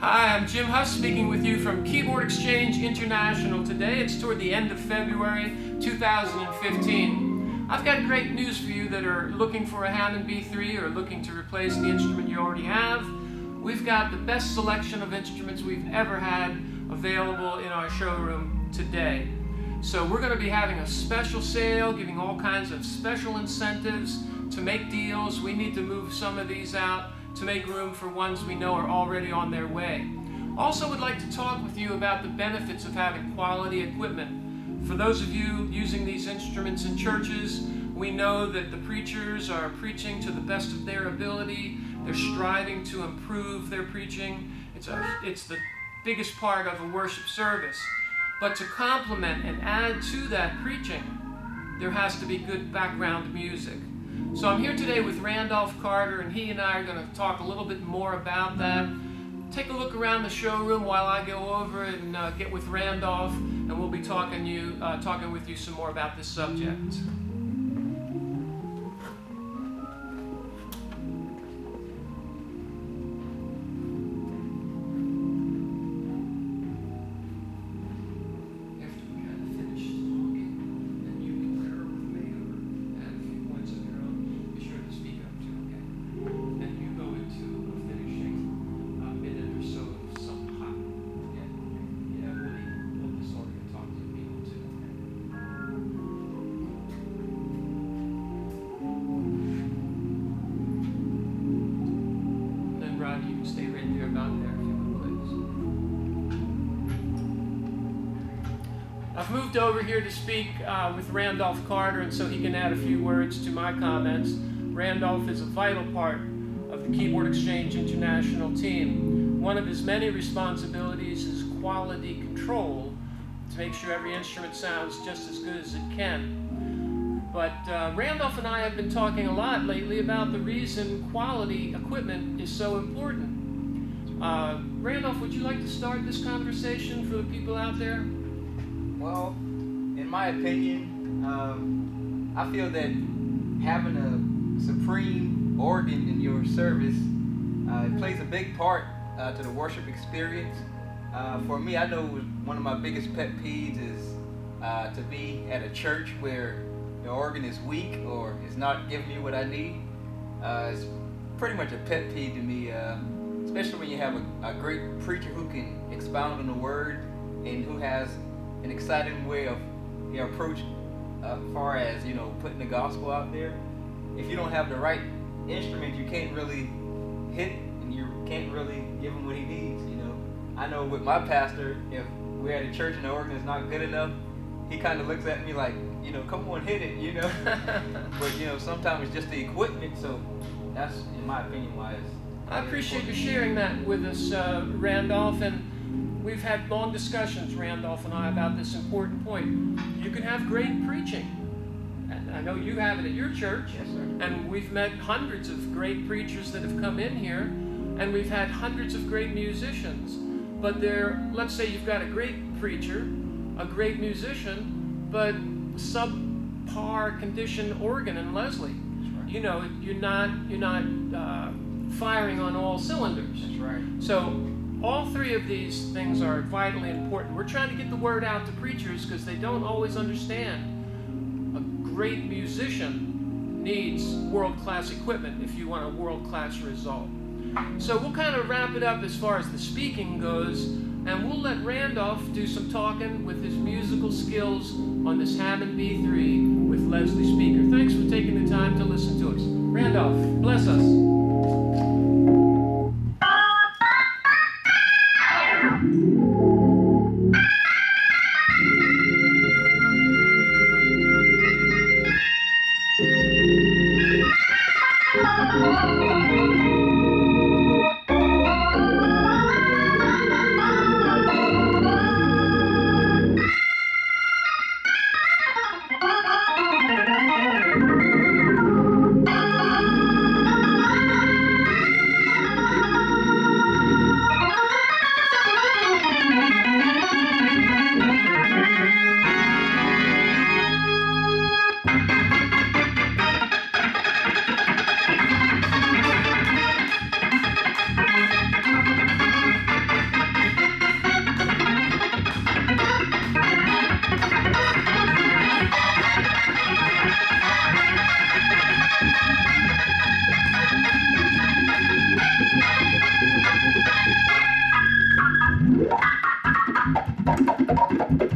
Hi, I'm Jim Huss speaking with you from Keyboard Exchange International today. It's toward the end of February 2015. I've got great news for you that are looking for a Hammond B3 or looking to replace the instrument you already have. We've got the best selection of instruments we've ever had available in our showroom today. So we're going to be having a special sale, giving all kinds of special incentives to make deals. We need to move some of these out to make room for ones we know are already on their way. Also would like to talk with you about the benefits of having quality equipment. For those of you using these instruments in churches, we know that the preachers are preaching to the best of their ability. They're striving to improve their preaching. It's the biggest part of a worship service. But to complement and add to that preaching, there has to be good background music. So I'm here today with Randolph Carter, and he and I are going to talk a little bit more about that. Take a look around the showroom while I go over and get with Randolph, and we'll be talking with you some more about this subject. I've moved over here to speak with Randolph Carter, and so he can add a few words to my comments. Randolph is a vital part of the Keyboard Exchange International team. One of his many responsibilities is quality control to make sure every instrument sounds just as good as it can. But Randolph and I have been talking a lot lately about the reason quality equipment is so important. Randolph, would you like to start this conversation for the people out there? Well, in my opinion, I feel that having a supreme organ in your service it plays a big part to the worship experience. For me, I know one of my biggest pet peeves is to be at a church where the organ is weak or is not giving me what I need. It's pretty much a pet peeve to me, especially when you have a great preacher who can expound on the word and who has an exciting way of approach as far as putting the gospel out there. If you don't have the right instrument, you can't really hit and you can't really give him what he needs. I know with my pastor, if we're at a church and the organ is not good enough, he kind of looks at me like, come on, hit it, But sometimes it's just the equipment. So that's, in my opinion, why it's. I appreciate you sharing that with us, Randolph, and we've had long discussions, Randolph and I, about this important point. You can have great preaching, and I know you have it at your church. Yes, sir. And we've met hundreds of great preachers that have come in here, and we've had hundreds of great musicians. But let's say you've got a great preacher, a great musician, but subpar condition organ in Leslie. That's right. You're not firing on all cylinders. That's right. So all three of these things are vitally important. We're trying to get the word out to preachers because they don't always understand. A great musician needs world-class equipment if you want a world-class result. So we'll kind of wrap it up as far as the speaking goes, and we'll let Randolph do some talking with his musical skills on this Hammond B3 with Leslie Speaker. Thanks for taking the time to listen to us. Randolph, bless us. Thank you.